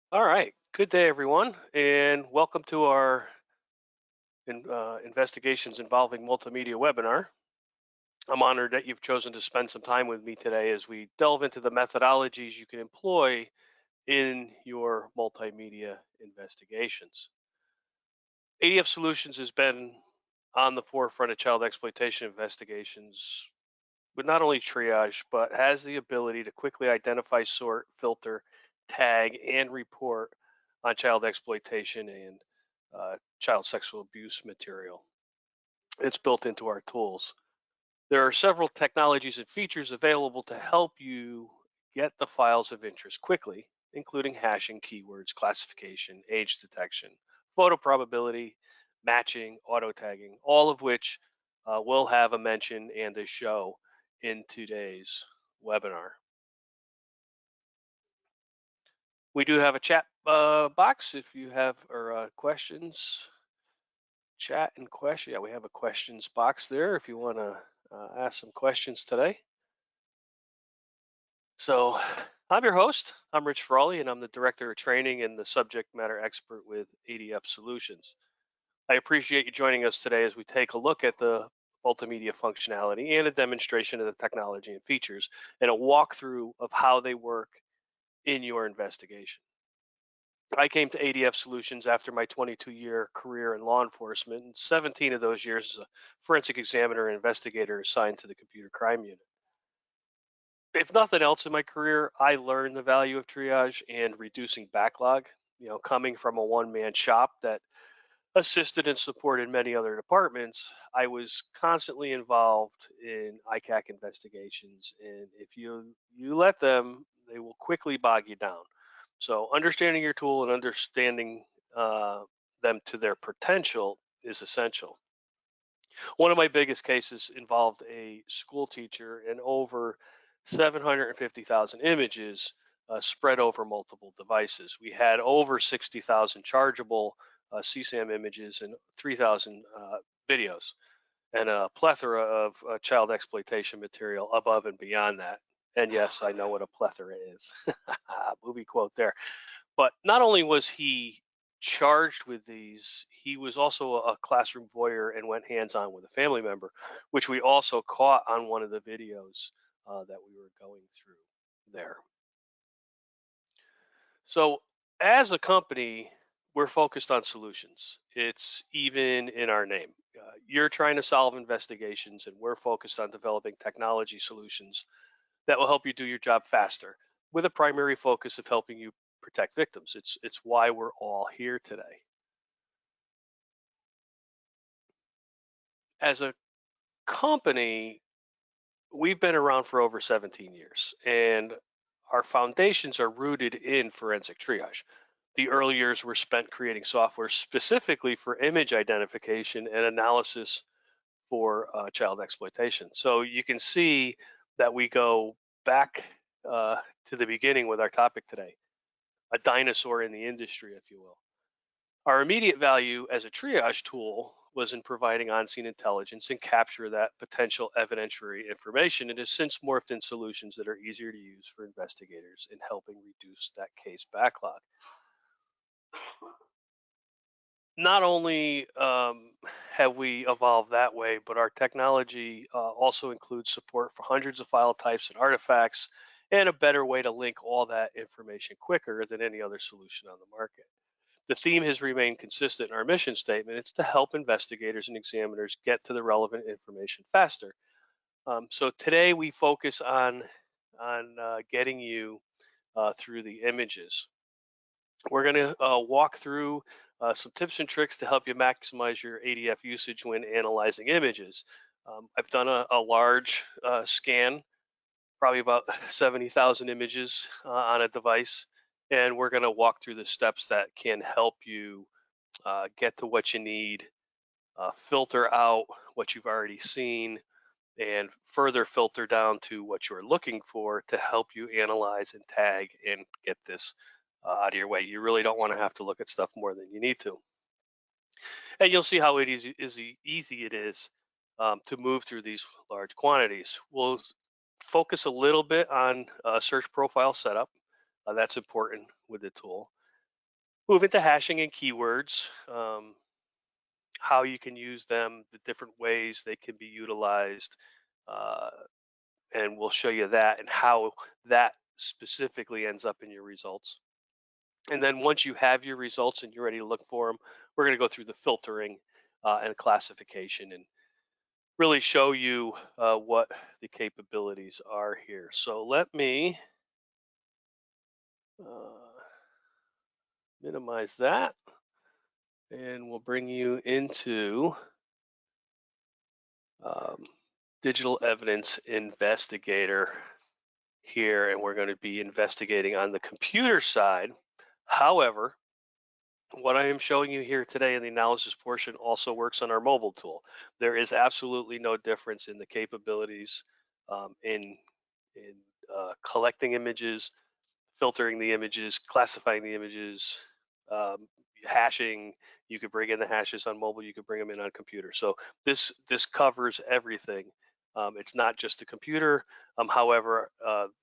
All right. Good day, everyone, and welcome to our investigations involving multimedia webinar. I'm honored that you've chosen to spend some time with me today as we delve into the methodologies you can employ in your multimedia investigations. ADF Solutions has been on the forefront of child exploitation investigations with not only triage, but has the ability to quickly identify, sort, filter, tag, and report on child exploitation and child sexual abuse material. It's built into our tools. There are several technologies and features available to help you get the files of interest quickly, including hashing, keywords, classification, age detection, photo probability, matching, auto tagging, all of which will have a mention and a show in today's webinar. We do have a chat box if you have or questions, chat and question. Yeah, we have a questions box there if you want to ask some questions today. So, I'm your host. I'm Rich Frawley, and I'm the Director of Training and the Subject Matter Expert with ADF Solutions. I appreciate you joining us today as we take a look at the multimedia functionality and a demonstration of the technology and features and a walkthrough of how they work in your investigation. I came to ADF Solutions after my 22-year career in law enforcement, and 17 of those years as a forensic examiner and investigator assigned to the computer crime unit. If nothing else in my career, I learned the value of triage and reducing backlog. Coming from a one-man shop that assisted and supported many other departments, I was constantly involved in ICAC investigations, and if you let them, they will quickly bog you down. So, understanding your tool and understanding them to their potential is essential. One of my biggest cases involved a school teacher and over 750,000 images spread over multiple devices. We had over 60,000 chargeable CSAM images and 3,000 videos, and a plethora of child exploitation material above and beyond that. And yes, I know what a plethora is. Movie quote there. But not only was he charged with these, he was also a classroom voyeur and went hands on with a family member, which we also caught on one of the videos that we were going through there. So, as a company, we're focused on solutions. It's even in our name. You're trying to solve investigations, and we're focused on developing technology solutions that will help you do your job faster, with a primary focus of helping you protect victims. It's why we're all here today. As a company, we've been around for over 17 years, and our foundations are rooted in forensic triage. The early years were spent creating software specifically for image identification and analysis for child exploitation. So you can see that we go back to the beginning with our topic today, a dinosaur in the industry, if you will. Our immediate value as a triage tool was in providing on scene intelligence and capture that potential evidentiary information. It has since morphed in solutions that are easier to use for investigators in helping reduce that case backlog. Not only have we evolved that way, but our technology also includes support for hundreds of file types and artifacts, and a better way to link all that information quicker than any other solution on the market. The theme has remained consistent in our mission statement. It's to help investigators and examiners get to the relevant information faster. So today we focus on getting you through the images. We're going to walk through some tips and tricks to help you maximize your ADF usage when analyzing images. I've done a large scan, probably about 70,000 images on a device, and we're going to walk through the steps that can help you get to what you need, filter out what you've already seen, and further filter down to what you're looking for to help you analyze and tag and get this out of your way. You really don't want to have to look at stuff more than you need to. And you'll see how easy it is to move through these large quantities. We'll focus a little bit on search profile setup. That's important with the tool. Move into hashing and keywords, how you can use them, the different ways they can be utilized, uh, and we'll show you that and how that specifically ends up in your results. And then once you have your results and you're ready to look for them, we're going to go through the filtering and classification and really show you what the capabilities are here. So let me uh, minimize that and we'll bring you into um, digital evidence investigator here, and we're going to be investigating on the computer side. However, what I am showing you here today in the analysis portion also works on our mobile tool. There is absolutely no difference in the capabilities in collecting images, filtering the images, classifying the images, um, hashing. You could bring in the hashes on mobile. You could bring them in on computer. So this covers everything. It's not just a computer. However,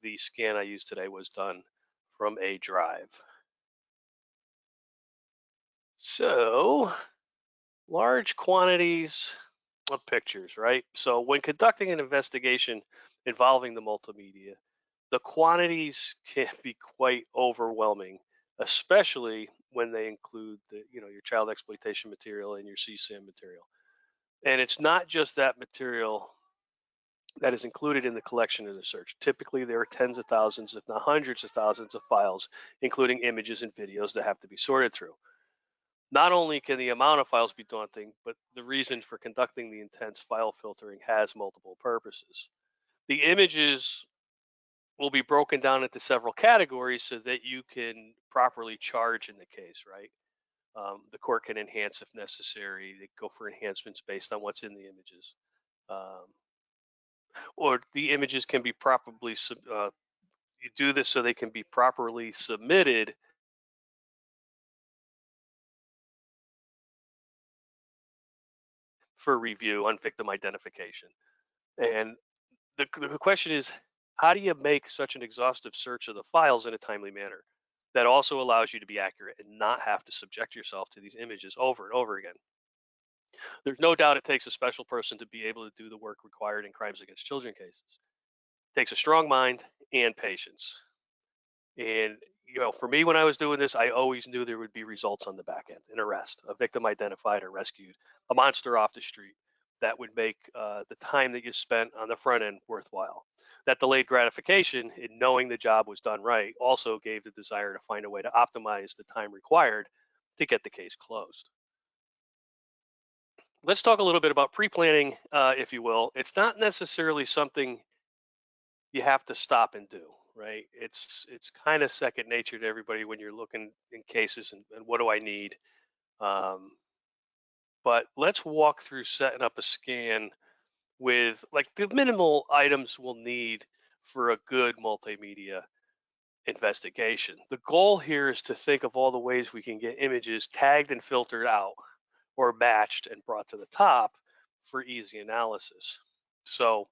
the scan I used today was done from a drive. So large quantities of pictures, right? So when conducting an investigation involving the multimedia, the quantities can be quite overwhelming, especially when they include your child exploitation material and your CSAM material. And it's not just that material that is included in the collection of the search. Typically, there are tens of thousands, if not hundreds of thousands of files, including images and videos that have to be sorted through. Not only can the amount of files be daunting, but the reason for conducting the intense file filtering has multiple purposes. The images will be broken down into several categories so that you can properly charge in the case, right? The court can enhance if necessary. They go for enhancements based on what's in the images. Um, or the images can be properly, you do this so they can be properly submitted for review on victim identification. And the question is, how do you make such an exhaustive search of the files in a timely manner that also allows you to be accurate and not have to subject yourself to these images over and over again? There's no doubt it takes a special person to be able to do the work required in crimes against children cases. It takes a strong mind and patience. And for me, when I was doing this, I always knew there would be results on the back end: an arrest, a victim identified or rescued, a monster off the street. That would make the time that you spent on the front end worthwhile. That delayed gratification in knowing the job was done right also gave the desire to find a way to optimize the time required to get the case closed. Let's talk a little bit about pre-planning, if you will. It's not necessarily something you have to stop and do, right? It's kind of second nature to everybody when you're looking in cases and what do I need. Um, but let's walk through setting up a scan with like the minimal items we'll need for a good multimedia investigation. The goal here is to think of all the ways we can get images tagged and filtered out or matched and brought to the top for easy analysis. So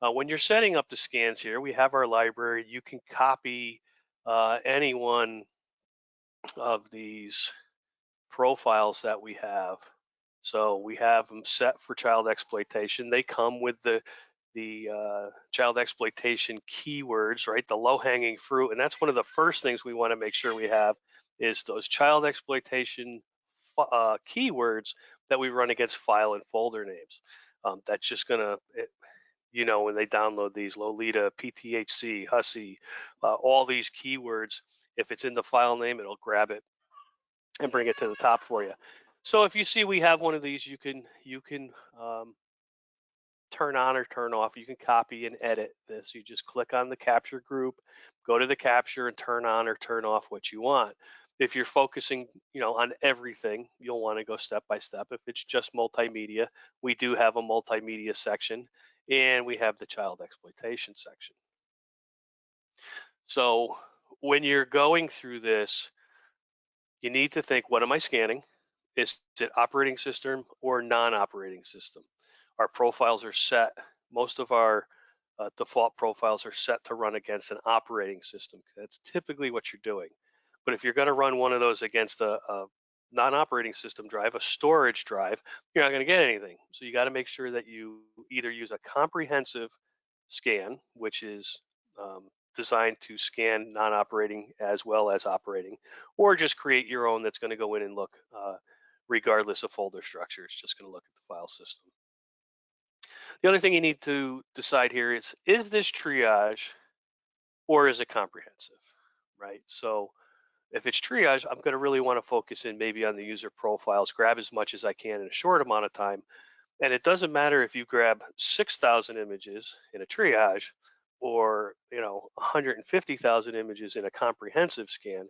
when you're setting up the scans here, we have our library. You can copy any one of these profiles that we have. So we have them set for child exploitation. They come with the child exploitation keywords, right? The low-hanging fruit, and that's one of the first things we want to make sure we have is those child exploitation keywords that we run against file and folder names. That's just gonna, when they download these Lolita, PTHC, Hussy, all these keywords, if it's in the file name, it'll grab it and bring it to the top for you. So if you see we have one of these, you can turn on or turn off. You can copy and edit this. You just click on the capture group, go to the capture, and turn on or turn off what you want. If you're focusing, on everything, you'll want to go step by step. If it's just multimedia, we do have a multimedia section, and we have the child exploitation section. So when you're going through this, you need to think, what am I scanning? Is it operating system or non-operating system? Our profiles are set. Most of our default profiles are set to run against an operating system. That's typically what you're doing. But if you're going to run one of those against a non-operating system drive, a storage drive, you're not going to get anything. So you got to make sure that you either use a comprehensive scan, which is designed to scan non-operating as well as operating, or just create your own that's going to go in and look regardless of folder structure. It's just going to look at the file system. The other thing you need to decide here is this triage or is it comprehensive, right? So if it's triage, I'm going to really want to focus in maybe on the user profiles, grab as much as I can in a short amount of time. And it doesn't matter if you grab 6,000 images in a triage or 150,000 images in a comprehensive scan.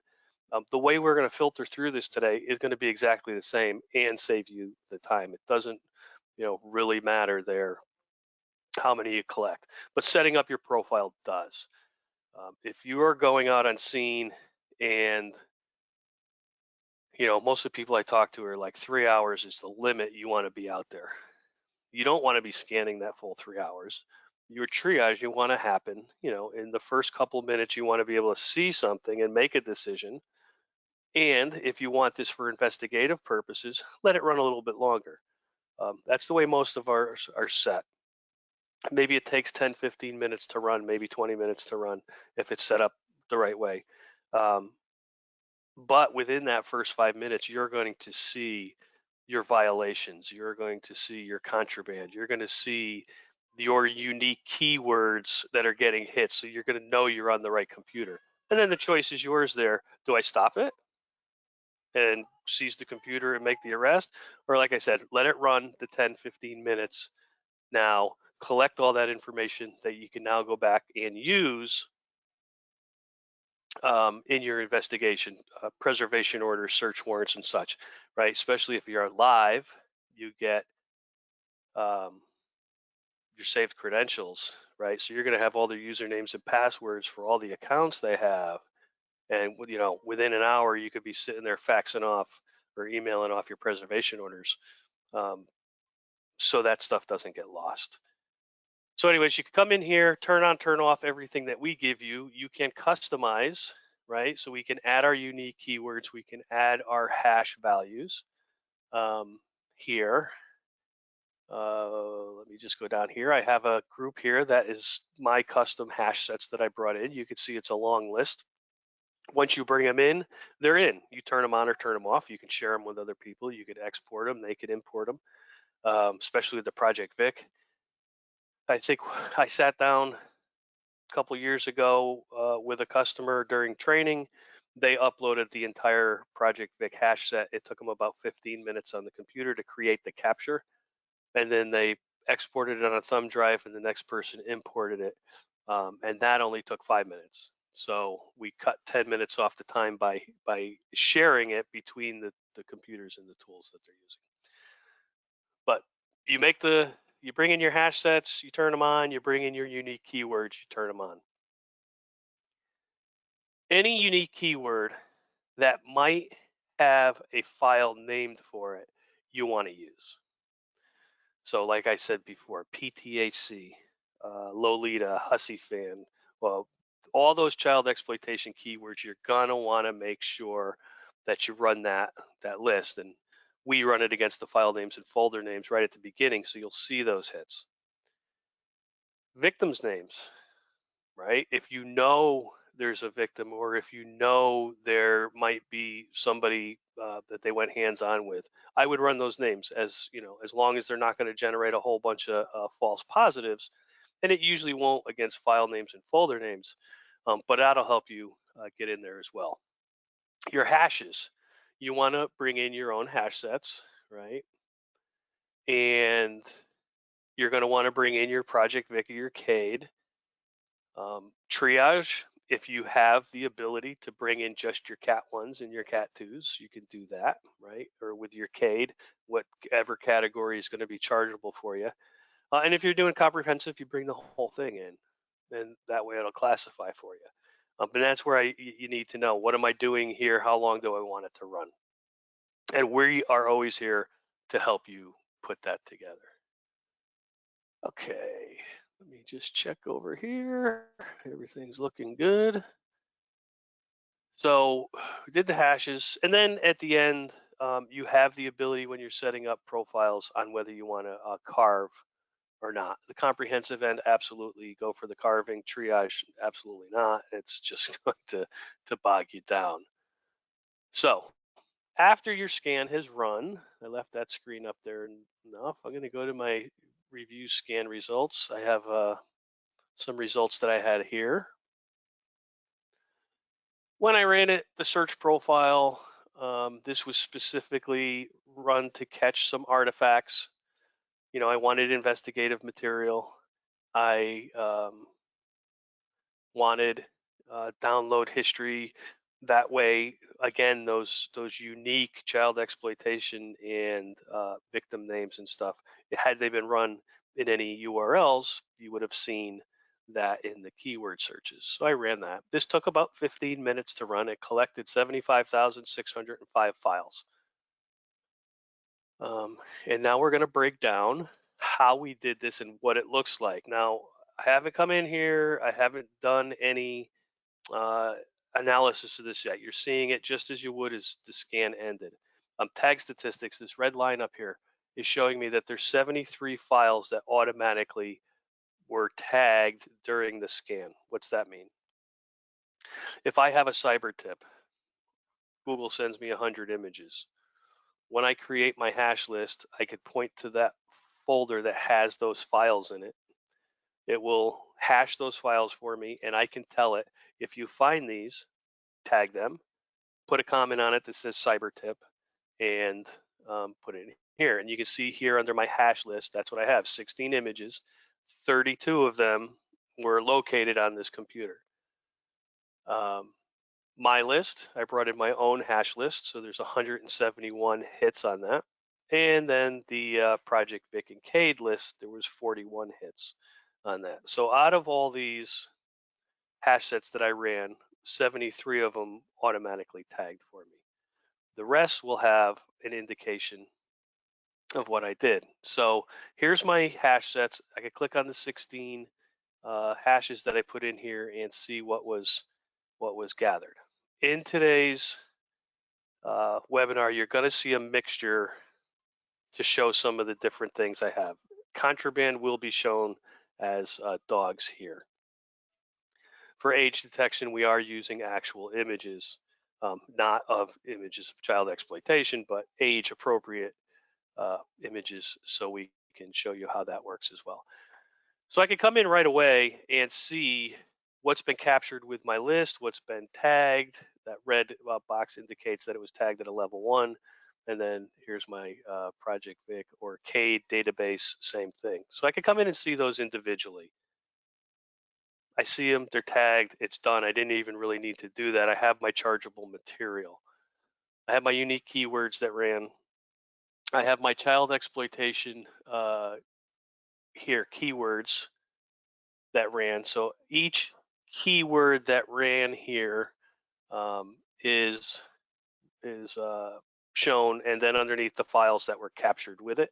The way we're going to filter through this today is going to be exactly the same and save you the time. It doesn't really matter there how many you collect, but setting up your profile does. If you are going out on scene and most of the people I talk to are like 3 hours is the limit you want to be out there. You don't want to be scanning that full 3 hours. Your triage you want to happen, in the first couple of minutes you want to be able to see something and make a decision. And if you want this for investigative purposes, let it run a little bit longer. That's the way most of ours are set. Maybe it takes 10, 15 minutes to run, maybe 20 minutes to run if it's set up the right way. But within that first 5 minutes, you're going to see your violations. You're going to see your contraband. You're going to see your unique keywords that are getting hit. So you're going to know you're on the right computer. And then the choice is yours there. Do I stop it and seize the computer and make the arrest? Or like I said, let it run the 10, 15 minutes. Now collect all that information that you can now go back and use in your investigation, preservation orders, search warrants, and such, right? Especially if you're live, you get your saved credentials, right? So you're going to have all their usernames and passwords for all the accounts they have, and within an hour, you could be sitting there faxing off or emailing off your preservation orders, um, so that stuff doesn't get lost. So anyways, you can come in here, turn on, turn off everything that we give you. You can customize, right? So we can add our unique keywords. We can add our hash values here. Let me just go down here. I have a group here that is my custom hash sets that I brought in. You can see it's a long list. Once you bring them in, they're in. You turn them on or turn them off. You can share them with other people. You could export them. They could import them, especially with the Project Vic. I think I sat down a couple years ago with a customer during training. They uploaded the entire Project Vic hash set. It took them about 15 minutes on the computer to create the capture, and then they exported it on a thumb drive, and the next person imported it, and that only took 5 minutes. So we cut 10 minutes off the time by sharing it between the computers and the tools that they're using. But you bring in your hash sets, you turn them on, you bring in your unique keywords, you turn them on. Any unique keyword that might have a file named for it, you want to use. So like I said before, PTHC, Lolita, Hussy Fan, well, all those child exploitation keywords, you're gonna want to make sure that you run that list, and we run it against the file names and folder names right at the beginning, so you'll see those hits. Victims' names, right? If you know there's a victim, or if you know there might be somebody that they went hands-on with, I would run those names, as as long as they're not going to generate a whole bunch of false positives, and it usually won't against file names and folder names, but that'll help you get in there as well. Your hashes, you want to bring in your own hash sets, right? And you're going to want to bring in your Project Vic or your CADE. Triage, if you have the ability to bring in just your Cat 1s and your Cat 2s, you can do that, right? Or with your CADE, whatever category is going to be chargeable for you. And if you're doing comprehensive, you bring the whole thing in, and that way it'll classify for you. And that's where you need to know, what am I doing here? How long do I want it to run? And we are always here to help you put that together. Okay, let me just check over here. Everything's looking good. So we did the hashes, and then at the end, you have the ability when you're setting up profiles on whether you want to carve or not. The comprehensive end, absolutely go for the carving. Triage, absolutely not. It's just going to bog you down. So after your scan has run, I left that screen up there enough. I'm going to go to my review scan results. I have some results that I had here. When I ran it, the search profile, this was specifically run to catch some artifacts. I wanted investigative material. I wanted download history. That way, again, those unique child exploitation and victim names and stuff. Had they been run in any URLs, you would have seen that in the keyword searches. So I ran that. This took about 15 minutes to run. It collected 75,605 files. And now we're going to break down how we did this and what it looks like. Now, I haven't come in here. I haven't done any uh, analysis of this yet. You're seeing it just as you would as the scan ended. Tag statistics, this red line up here is showing me that there's 73 files that automatically were tagged during the scan. What's that mean? If I have a cyber tip, Google sends me 100 images. When I create my hash list, I could point to that folder that has those files in it. It will hash those files for me, and I can tell it, if you find these, tag them, put a comment on it that says cyber tip, and put it in here. And you can see here under my hash list, that's what I have, 16 images. 32 of them were located on this computer. My list, I brought in my own hash list, so there's 171 hits on that. And then the Project Vic and Cade list, there was 41 hits on that. So out of all these hash sets that I ran, 73 of them automatically tagged for me. The rest will have an indication of what I did. So here's my hash sets. I could click on the 16 hashes that I put in here and see what was gathered. In today's webinar, you're going to see a mixture to show some of the different things I have. Contraband will be shown as dogs here. For age detection, we are using actual images, not of images of child exploitation, but age appropriate images, so we can show you how that works as well. So I can come in right away and see what's been captured with my list, what's been tagged. That red box indicates that it was tagged at a level 1. And then here's my Project Vic or Cade database, same thing. So I can come in and see those individually. I see them, they're tagged, it's done. I didn't even really need to do that. I have my chargeable material. I have my unique keywords that ran. I have my child exploitation here, keywords that ran. So each keyword that ran here is shown, and then underneath the files that were captured with it.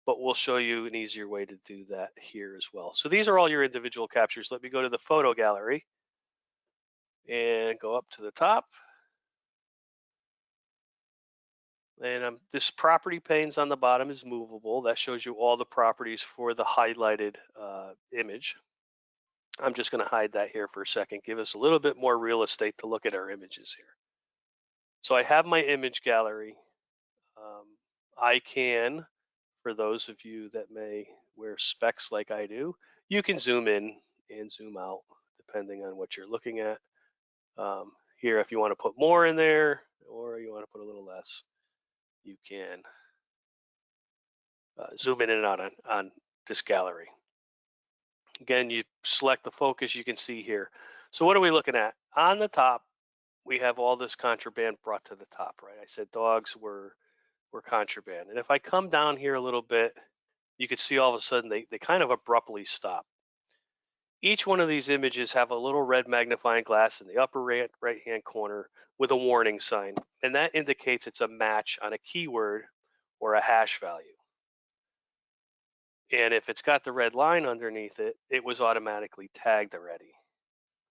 But we'll show you an easier way to do that here as well. So these are all your individual captures. Let me go to the photo gallery and go up to the top. And this property panes on the bottom is movable. That shows you all the properties for the highlighted image. I'm just going to hide that here for a second, give us a little bit more real estate to look at our images here. So I have my image gallery. I can, for those of you that may wear specs like I do, you can zoom in and zoom out depending on what you're looking at. Here, if you want to put more in there or you want to put a little less, you can zoom in and out on this gallery. Again, you select the focus, you can see here. So what are we looking at? On the top, we have all this contraband brought to the top, right? I said dogs were contraband. And if I come down here a little bit, you can see all of a sudden they kind of abruptly stop. Each one of these images have a little red magnifying glass in the upper right-hand corner with a warning sign, and that indicates it's a match on a keyword or a hash value. And if it's got the red line underneath it, it was automatically tagged already.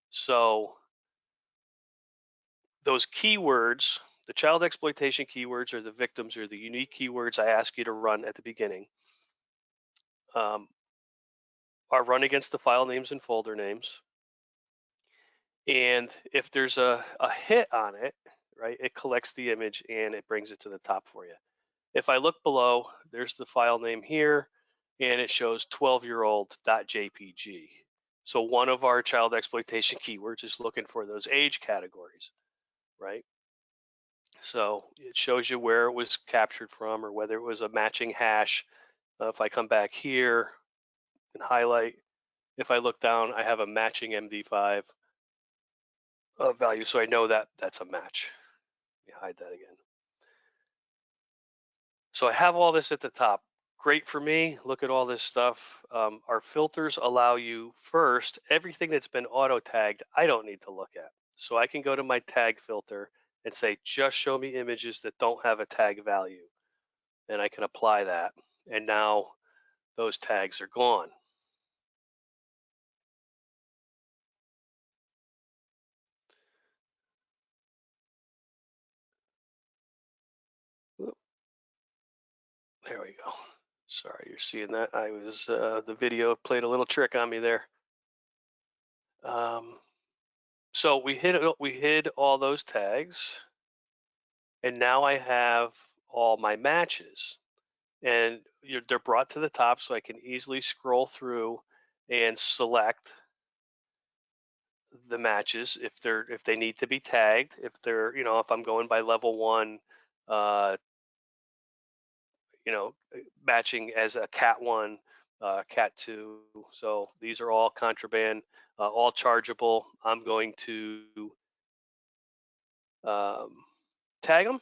So those keywords, the child exploitation keywords or the victims or the unique keywords I ask you to run at the beginning, um, are run against the file names and folder names. And if there's a hit on it, right, it collects the image and it brings it to the top for you. If I look below, there's the file name here, and it shows 12-year-old.jpg. So one of our child exploitation keywords is looking for those age categories, right? So it shows you where it was captured from or whether it was a matching hash. If I come back here and highlight, if I look down, I have a matching MD5 value, so I know that that's a match. Let me hide that again. So I have all this at the top. Great for me. Look at all this stuff. Our filters allow you first, everything that's been auto tagged, I don't need to look at. So I can go to my tag filter and say, just show me images that don't have a tag value. And I can apply that. And now those tags are gone. Whoop, there we go. Sorry, you're seeing that. I was the video played a little trick on me there. So we hid all those tags, and now I have all my matches, and they're brought to the top, so I can easily scroll through and select the matches if they need to be tagged. If they're if I'm going by level one, uh, matching as a cat one, cat two. So these are all contraband, all chargeable. I'm going to um, tag them.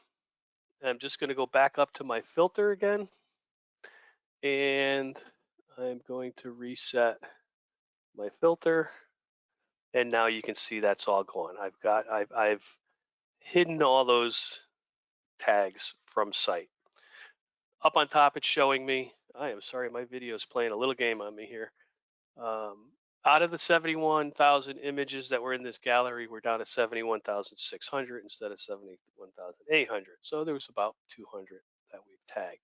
I'm just going to go back up to my filter again, and I'm going to reset my filter. And now you can see that's all gone. I've hidden all those tags from sight. Up on top, it's showing me. I am sorry, my video is playing a little game on me here. Um, Out of the 71,000 images that were in this gallery, we're down to 71,600 instead of 71,800. So there was about 200 that we've tagged.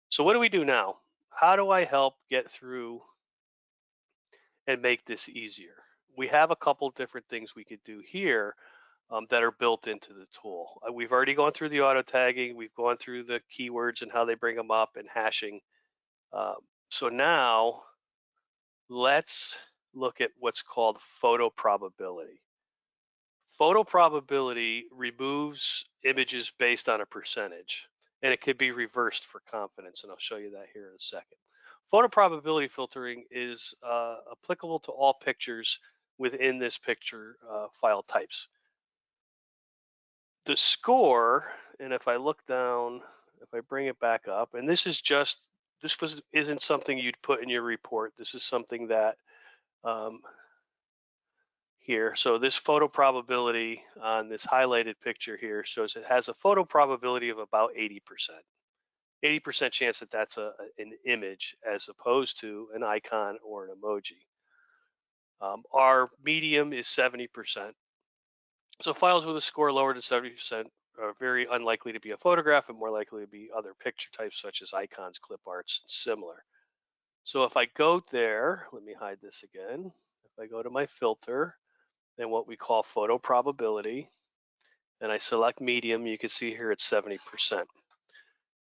So what do we do now? How do I help get through and make this easier? We have a couple different things we could do here that are built into the tool. We've already gone through the auto tagging. We've gone through the keywords and how they bring them up and hashing. Um, so now let's look at what's called photo probability. Photo probability removes images based on a percentage, and it could be reversed for confidence, and I'll show you that here in a second. Photo probability filtering is applicable to all pictures within this picture file types. The score, and if I look down, if I bring it back up, and isn't something you'd put in your report. This is something that um, here. So this photo probability on this highlighted picture here shows it has a photo probability of about 80%. 80% chance that that's an image as opposed to an icon or an emoji. Our medium is 70%. So files with a score lower than 70% are very unlikely to be a photograph and more likely to be other picture types such as icons, clip arts, and similar. So if I go there, let me hide this again. If I go to my filter and what we call photo probability, and I select medium, you can see here it's 70%.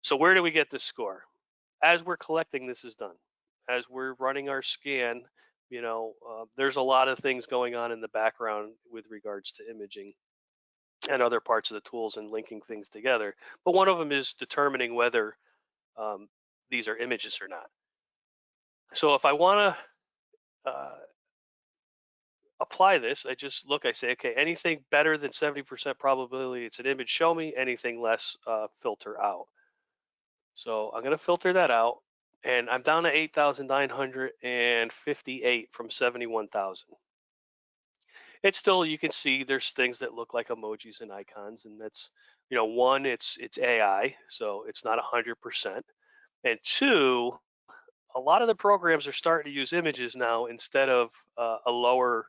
So where do we get this score? As we're collecting, this is done. As we're running our scan, there's a lot of things going on in the background with regards to imaging and other parts of the tools and linking things together. But one of them is determining whether these are images or not. So if I want to apply this, I just look, I say, okay, anything better than 70% probability it's an image, show me. Anything less, filter out. So I'm going to filter that out, and I'm down to 8,958 from 71,000. It's still, you can see there's things that look like emojis and icons, and that's, one, it's AI, so it's not 100%. And two, a lot of the programs are starting to use images now instead of a lower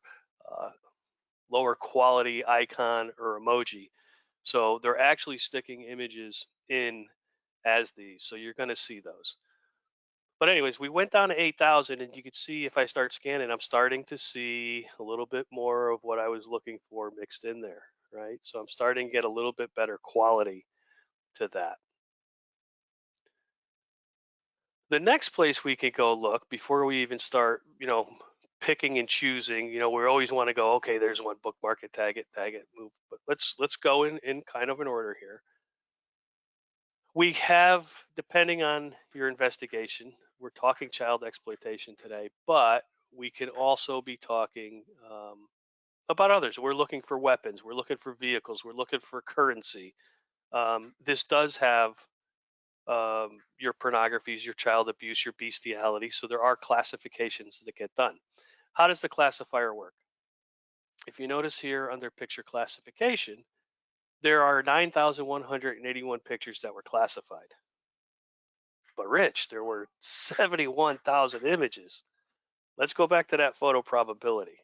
lower quality icon or emoji. So they're actually sticking images in as these. So you're going to see those. But anyways, we went down to 8,000, and you could see if I start scanning, I'm starting to see a little bit more of what I was looking for mixed in there, right? So I'm starting to get a little bit better quality to that. The next place we could go look before we even start, picking and choosing, we always want to go, okay, there's one, bookmark it, tag it, move. But let's go in kind of an order here. We have, depending on your investigation, we're talking child exploitation today, but we can also be talking about others. We're looking for weapons, we're looking for vehicles, we're looking for currency. This does have your pornographies, your child abuse, your bestiality. So there are classifications that get done. How does the classifier work? If you notice here under picture classification, there are 9,181 pictures that were classified. But Rich, there were 71,000 images. Let's go back to that photo probability.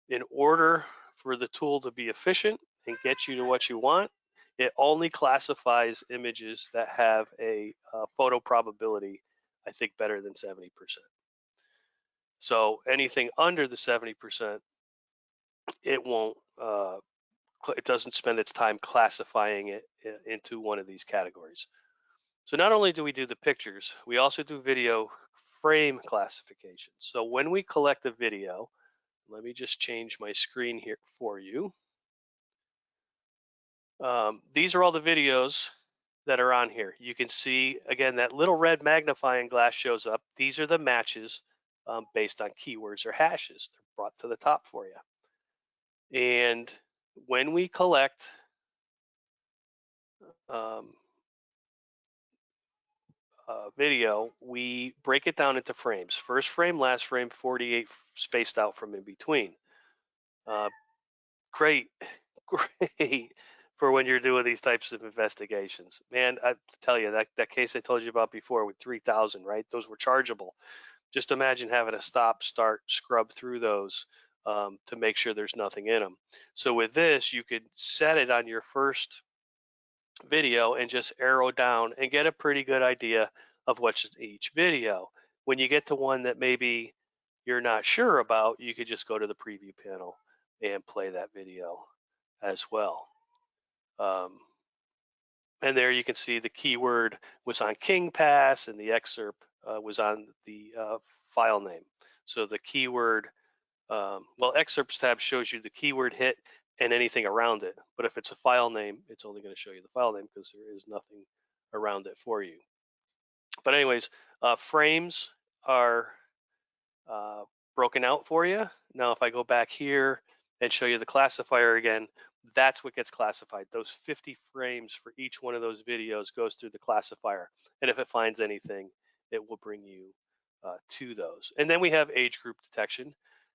In order for the tool to be efficient and get you to what you want, it only classifies images that have a photo probability, I think, better than 70%. So anything under the 70%, it won't. It doesn't spend its time classifying it into one of these categories. So not only do we do the pictures, we also do video frame classification. So when we collect a video, let me just change my screen here for you. These are all the videos that are on here. You can see, again, that little red magnifying glass shows up. These are the matches based on keywords or hashes. They're brought to the top for you. And when we collect um, video, we break it down into frames. First frame, last frame, 48 spaced out from in between. Uh, great, great for when you're doing these types of investigations. Man, I tell you, that case I told you about before with 3,000, right? Those were chargeable. Just imagine having to stop, start, scrub through those to make sure there's nothing in them. So with this, you could set it on your first video and just arrow down and get a pretty good idea of what's in each video. When you get to one that maybe you're not sure about, you could just go to the preview panel and play that video as well. And there you can see the keyword was on King Pass and the excerpt was on the file name. So the keyword, excerpts tab shows you the keyword hit and anything around it. But if it's a file name, it's only going to show you the file name because there is nothing around it for you. But anyways, frames are uh, broken out for you. Now, if I go back here and show you the classifier again, that's what gets classified. Those 50 frames for each one of those videos goes through the classifier. And if it finds anything, it will bring you to those. And then we have age group detection.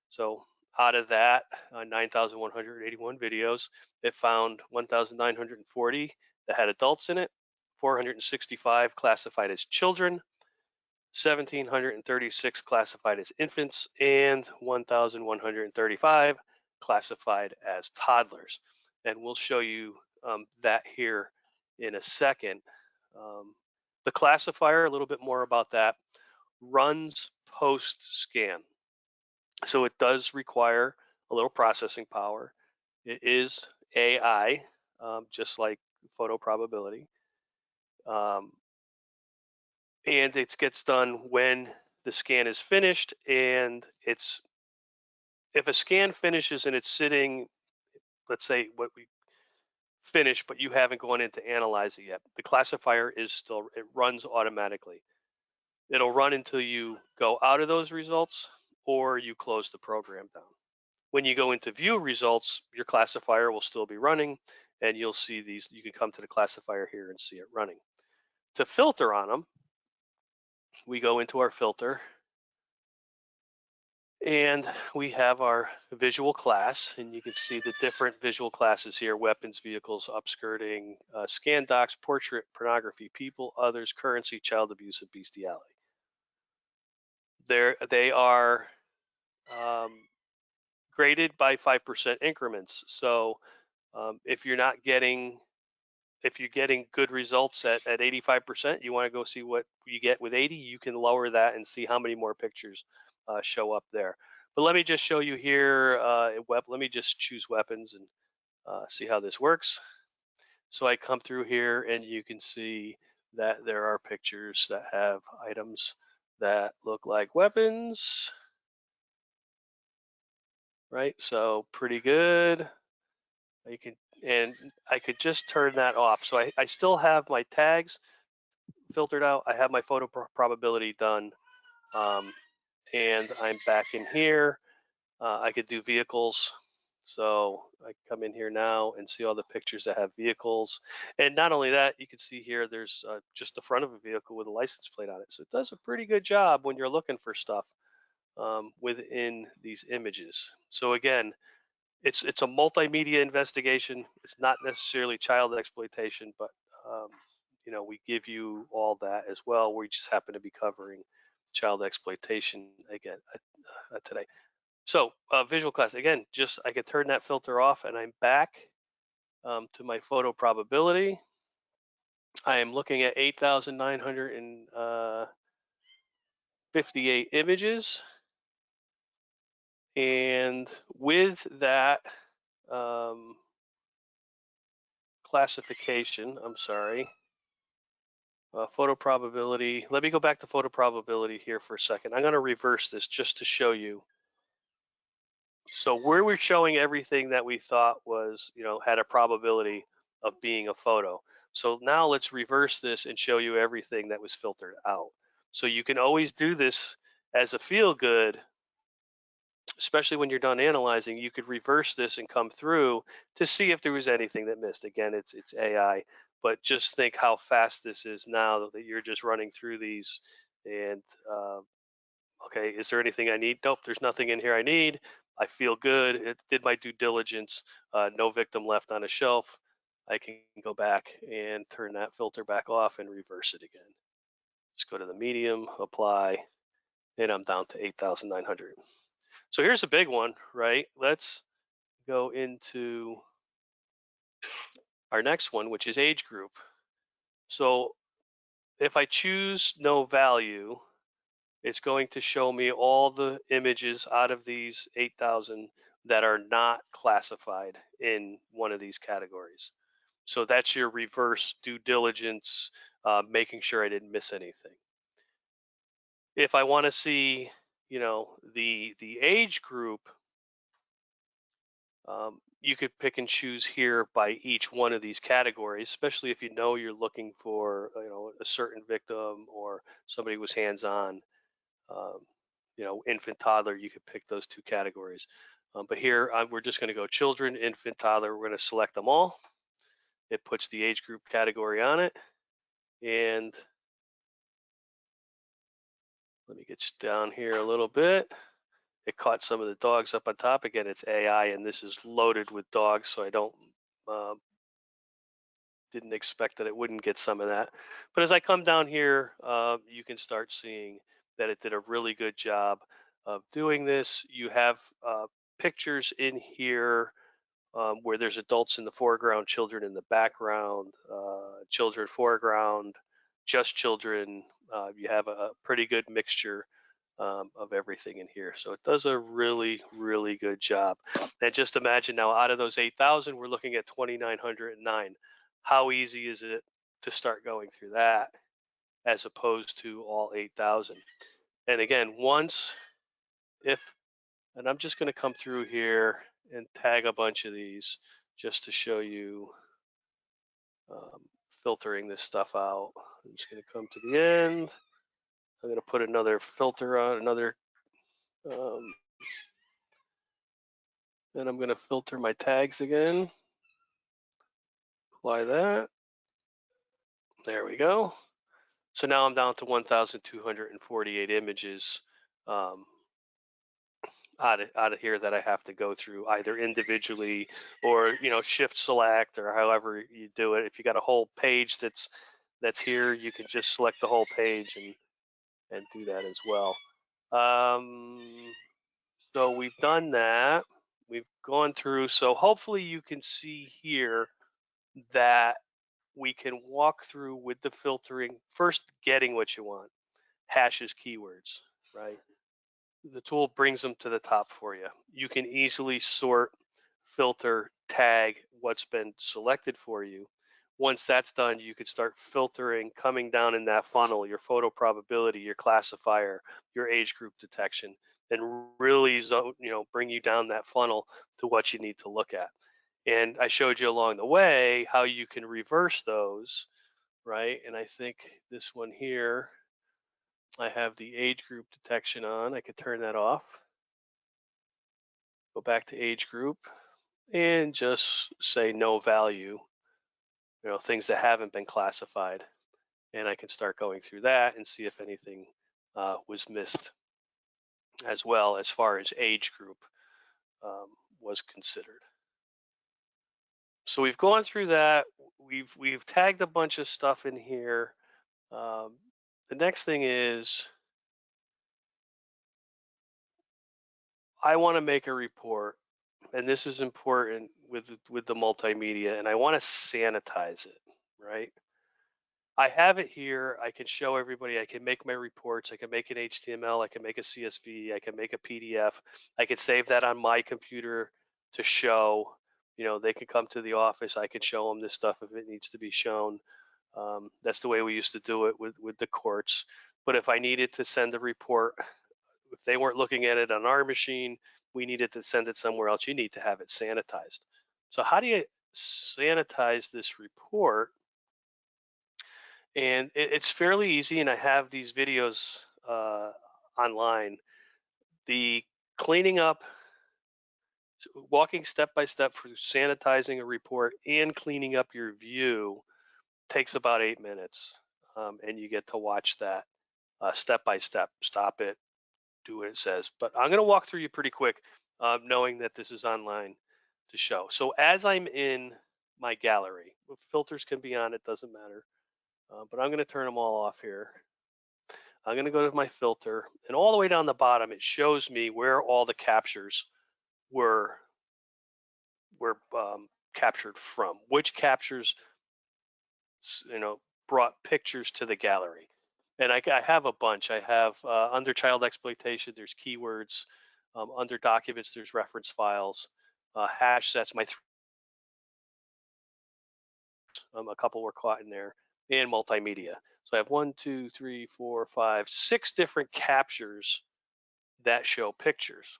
So out of that 9,181 videos, it found 1,940 that had adults in it, 465 classified as children, 1,736 classified as infants, and 1,135 classified as toddlers. And we'll show you that here in a second. The classifier, a little bit more about that, runs post scan. So it does require a little processing power. It is AI, just like photo probability. And it gets done when the scan is finished, and it's if a scan finishes and it's sitting, let's say what we finished but you haven't gone in to analyze it yet, the classifier is still, it runs automatically. It'll run until you go out of those results or you close the program down. When you go into view results, your classifier will still be running, and you'll see these. You can come to the classifier here and see it running. To filter on them, we go into our filter, and we have our visual class, and you can see the different visual classes here: weapons, vehicles, upskirting, scan docs, portrait, pornography, people, others, currency, child abuse, and bestiality. They are graded by 5% increments. So if you're not getting, if you're getting good results at 85%, you want to go see what you get with 80. You can lower that and see how many more pictures show up there. But let me just show you here. Let me just choose weapons and see how this works. So I come through here and you can see that there are pictures that have items that look like weapons, right? So pretty good. You can, and I could just turn that off. So I still have my tags filtered out. I have my photo probability done. Um, and I'm back in here. I could do vehicles. So I come in here now and see all the pictures that have vehicles. And not only that, you can see here there's just the front of a vehicle with a license plate on it. So it does a pretty good job when you're looking for stuff within these images. So again, it's a multimedia investigation. It's not necessarily child exploitation, but um, we give you all that as well. We just happen to be covering child exploitation again today. So visual class, again, just I could turn that filter off and I'm back to my photo probability. I am looking at 8,958 images. And with that classification, I'm sorry, photo probability. Let me go back to photo probability here for a second. I'm going to reverse this just to show you. So where we're showing everything that we thought was, had a probability of being a photo. So now let's reverse this and show you everything that was filtered out. So you can always do this as a feel good, especially when you're done analyzing. You could reverse this and come through to see if there was anything that missed. Again, it's AI, but just think how fast this is now that you're just running through these. And okay, is there anything I need? Nope, there's nothing in here I need. I feel good. It did my due diligence. No victim left on a shelf. I can go back and turn that filter back off and reverse it again. Just go to the medium, apply, and I'm down to 8,900. So here's a big one, right? Let's go into our next one, which is age group. So if I choose no value, it's going to show me all the images out of these 8,000 that are not classified in one of these categories. So that's your reverse due diligence, making sure I didn't miss anything. If I want to see, the age group, you could pick and choose here by each one of these categories, especially if you're looking for a certain victim or somebody who was hands-on. Um, infant, toddler, you could pick those two categories. But here we're just going to go children, infant, toddler. We're going to select them all. It puts the age group category on it. And let me get down here a little bit. It caught some of the dogs up on top. Again, it's AI, and this is loaded with dogs, so I didn't expect that it wouldn't get some of that. But as I come down here, you can start seeing that it did a really good job of doing this. You have pictures in here where there's adults in the foreground, children in the background, children foreground, just children. You have a pretty good mixture of everything in here. So it does a really, really good job. And just imagine now, out of those 8,000, we're looking at 2,909. How easy is it to start going through that as opposed to all 8,000? And again, and I'm just going to come through here and tag a bunch of these just to show you filtering this stuff out. I'm just going to come to the end. I'm going to put another filter on, and I'm going to filter my tags again. Apply that. There we go. So now I'm down to 1,248 images out of here that I have to go through either individually or shift select or however you do it. If you got a whole page that's here, you can just select the whole page and do that as well. So we've done that. we've gone through. So hopefully you can see here that we can walk through with the filtering, first getting what you want, hashes, keywords, right? The tool brings them to the top for you. You can easily sort, filter, tag what's been selected for you. Once that's done, you could start filtering, coming down in that funnel, your photo probability, your classifier, your age group detection, and really bring you down that funnel to what you need to look at. And I showed you along the way how you can reverse those, right? And I think this one here, I have the age group detection on. I could turn that off. Go back to age group and just say no value, things that haven't been classified. And I can start going through that and see if anything was missed as well as far as age group um, was considered. So we've gone through that. We've tagged a bunch of stuff in here. Um, the next thing is I want to make a report, and this is important with the multimedia, and I want to sanitize it, right? I have it here. I can show everybody. I can make my reports. I can make an HTML. I can make a CSV. I can make a PDF. I can save that on my computer to show. They can come to the office. I can show them this stuff if it needs to be shown. That's the way we used to do it with the courts. But if I needed to send a report, if they weren't looking at it on our machine, we needed to send it somewhere else. You need to have it sanitized. So how do you sanitize this report? And it's fairly easy, and I have these videos online. The cleaning up, walking step by step through sanitizing a report and cleaning up your view takes about 8 minutes, and you get to watch that step by step. Stop it, do what it says. But I'm going to walk through you pretty quick, knowing that this is online to show. So as I'm in my gallery, filters can be on, it doesn't matter. But I'm going to turn them all off here. I'm going to go to my filter, and all the way down the bottom, it shows me where all the captures were captured from, which captures, brought pictures to the gallery. And I have a bunch. I have under child exploitation, there's keywords. Under documents, there's reference files, hash sets. A couple were caught in there, and multimedia. So I have 1, 2, 3, 4, 5, 6 different captures that show pictures.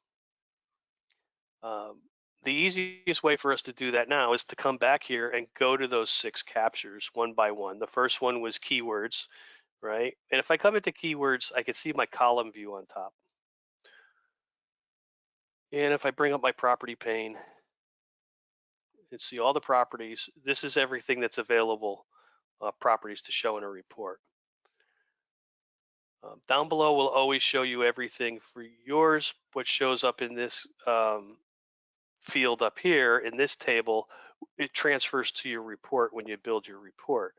Um, the easiest way for us to do that now is to come back here and go to those 6 captures one by one. The first one was keywords, right? And if I come into keywords, I can see my column view on top. And if I bring up my property pane and see all the properties, this is everything that's available, properties to show in a report. Down below will always show you everything for yours. What shows up in this field up here in this table, it transfers to your report when you build your report.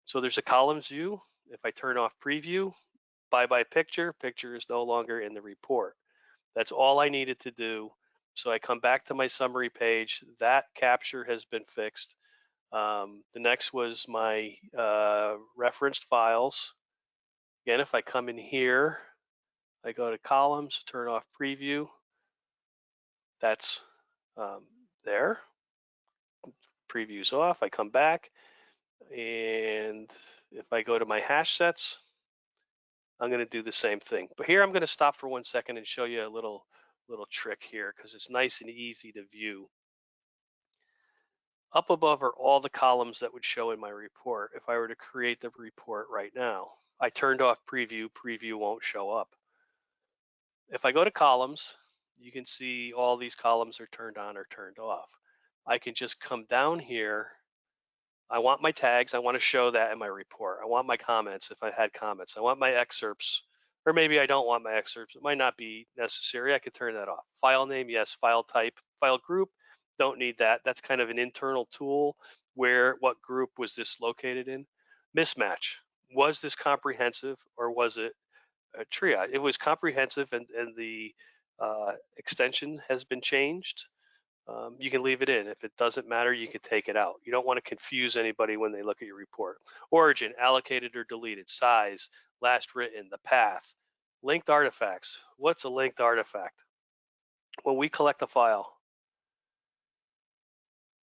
So there's a columns view. If I turn off preview, bye-bye picture, picture is no longer in the report. That's all I needed to do. So I come back to my summary page. That capture has been fixed. The next was my referenced files. Again, if I come in here, I go to columns, turn off preview. That's there. Preview's off. I come back, and if I go to my hash sets, I'm going to do the same thing. But here I'm going to stop for 1 second and show you a little trick here because it's nice and easy to view. Up above are all the columns that would show in my report. If I were to create the report right now, I turned off preview, preview won't show up. If I go to columns, you can see all these columns are turned on or turned off. I can just come down here. I want my tags. I want to show that in my report. I want my comments if I had comments. I want my excerpts, or maybe I don't want my excerpts. It might not be necessary. I could turn that off. File name, yes. File type, file group, don't need that. That's kind of an internal tool where what group was this located in. Mismatch. Was this comprehensive or was it a triage? It was comprehensive, and the extension has been changed. You can leave it in. If it doesn't matter, you can take it out. You don't want to confuse anybody when they look at your report. Origin, allocated or deleted, size, last written, the path. Linked artifacts. What's a linked artifact? When we collect a file,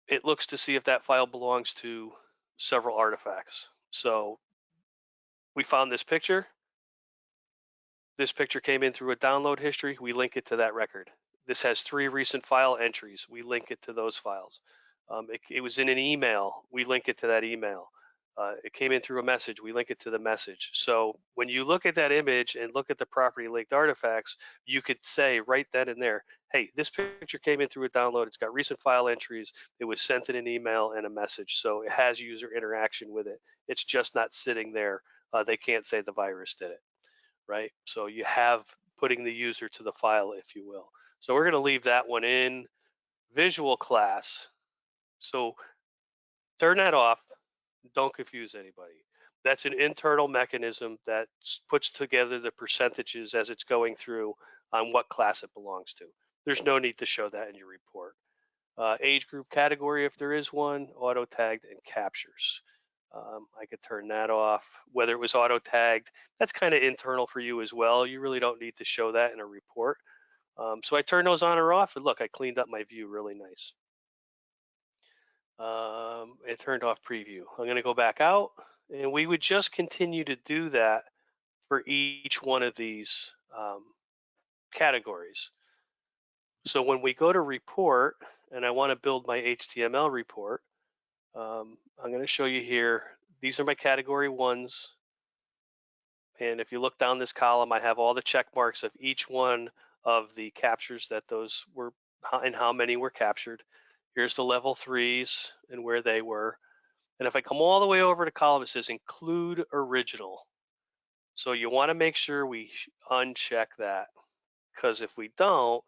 it looks to see if that file belongs to several artifacts. So we found this picture. This picture came in through a download history. We link it to that record. This has 3 recent file entries. We link it to those files. It was in an email. We link it to that email. It came in through a message. We link it to the message. So when you look at that image and look at the property linked artifacts, you could say right then and there, hey, this picture came in through a download. It's got recent file entries. It was sent in an email and a message. So it has user interaction with it. It's just not sitting there. They can't say the virus did it, right? So you have putting the user to the file, if you will. So we're going to leave that one in visual class. So turn that off. Don't confuse anybody. That's an internal mechanism that puts together the percentages as it's going through on what class it belongs to. There's no need to show that in your report. Age group category, if there is one, auto tagged and captures. I could turn that off. Whether it was auto tagged, that's kind of internal for you as well. You really don't need to show that in a report. So I turn those on or off, and look, I cleaned up my view really nice. It turned off preview. I'm going to go back out, and we would just continue to do that for each one of these categories. So when we go to report, and I want to build my HTML report, I'm going to show you here. These are my category ones. And if you look down this column, I have all the check marks of each one of the captures that those were and how many were captured. Here's the level 3s and where they were. And if I come all the way over to column, it says include original. So you want to make sure we uncheck that, because if we don't,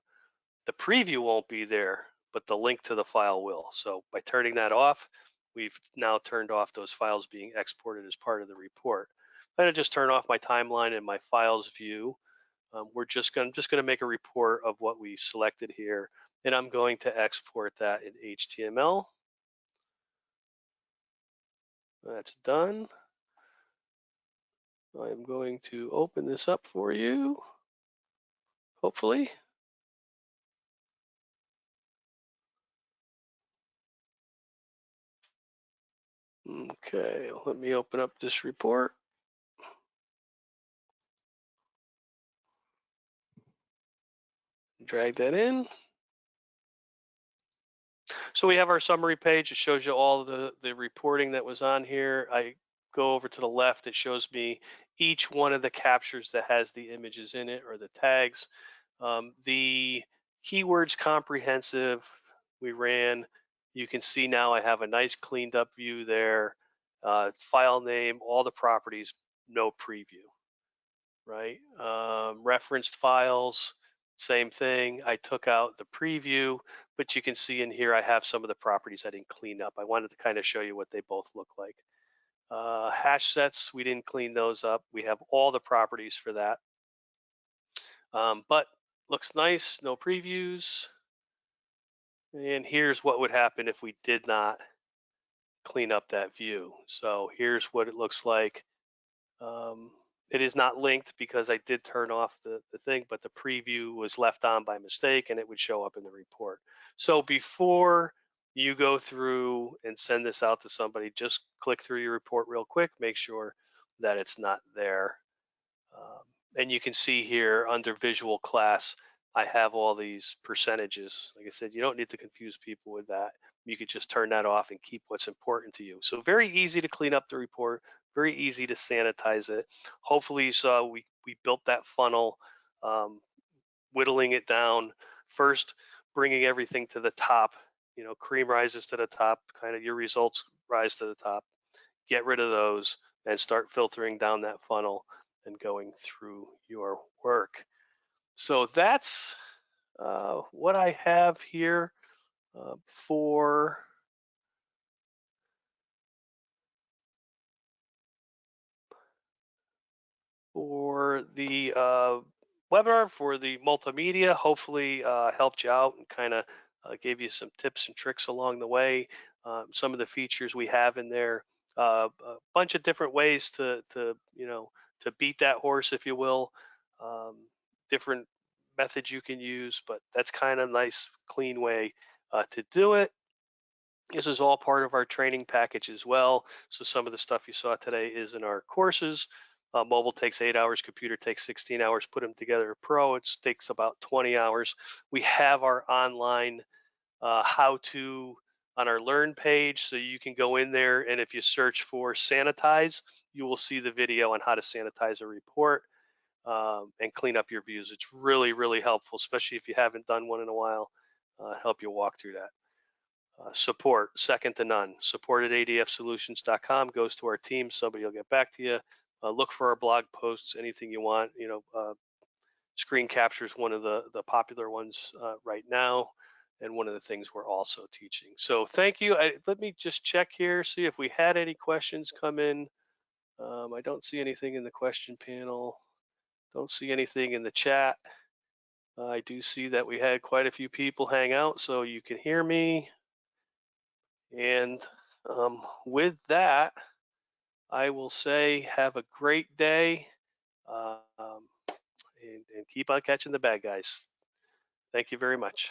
the preview won't be there, but the link to the file will. So by turning that off, we've now turned off those files being exported as part of the report. I'm going to just turn off my timeline and my files view. We're just going to make a report of what we selected here, and I'm going to export that in HTML. That's done. I'm going to open this up for you, hopefully. Okay, let me open up this report. Drag that in. So we have our summary page. It shows you all the reporting that was on here. I go over to the left. It shows me each one of the captures that has the images in it or the tags. The keywords comprehensive we ran. You can see now I have a nice cleaned up view there. File name, all the properties, no preview, right? Referenced files, same thing. I took out the preview, but you can see in here I have some of the properties I didn't clean up. I wanted to kind of show you what they both look like. Hash sets, we didn't clean those up. We have all the properties for that. But looks nice, no previews. And here's what would happen if we did not clean up that view. So here's what it looks like. It is not linked because I did turn off the thing, but the preview was left on by mistake and it would show up in the report. So before you go through and send this out to somebody, just click through your report real quick, make sure that it's not there. And you can see here under visual class, I have all these percentages. Like I said, you don't need to confuse people with that. You could just turn that off and keep what's important to you. So very easy to clean up the report, very easy to sanitize it. Hopefully you saw we built that funnel, whittling it down. First, bringing everything to the top, cream rises to the top, kind of your results rise to the top. Get rid of those and start filtering down that funnel and going through your work. So that's what I have here for the webinar, for the multimedia. Hopefully helped you out and kind of Gave you some tips and tricks along the way. Some of the features we have in there, a bunch of different ways to beat that horse, if you will. Different methods you can use, but that's kind of nice, clean way to do it. This is all part of our training package as well. So some of the stuff you saw today is in our courses. Mobile takes 8 hours, computer takes 16 hours. Put them together, pro, it takes about 20 hours. We have our online how to on our learn page. So you can go in there, and if you search for sanitize, you will see the video on how to sanitize a report and clean up your views. It's really, really helpful, especially if you haven't done one in a while. Help you walk through that. Support, second to none. Support at adfsolutions.com goes to our team. Somebody will get back to you. Look for our blog posts, anything you want. Screen capture is one of the popular ones right now, and one of the things we're also teaching. So thank you. Let me just check here, see if we had any questions come in. I don't see anything in the question panel. Don't see anything in the chat. I do see that we had quite a few people hang out, so you can hear me. And with that, I will say have a great day and keep on catching the bad guys. Thank you very much.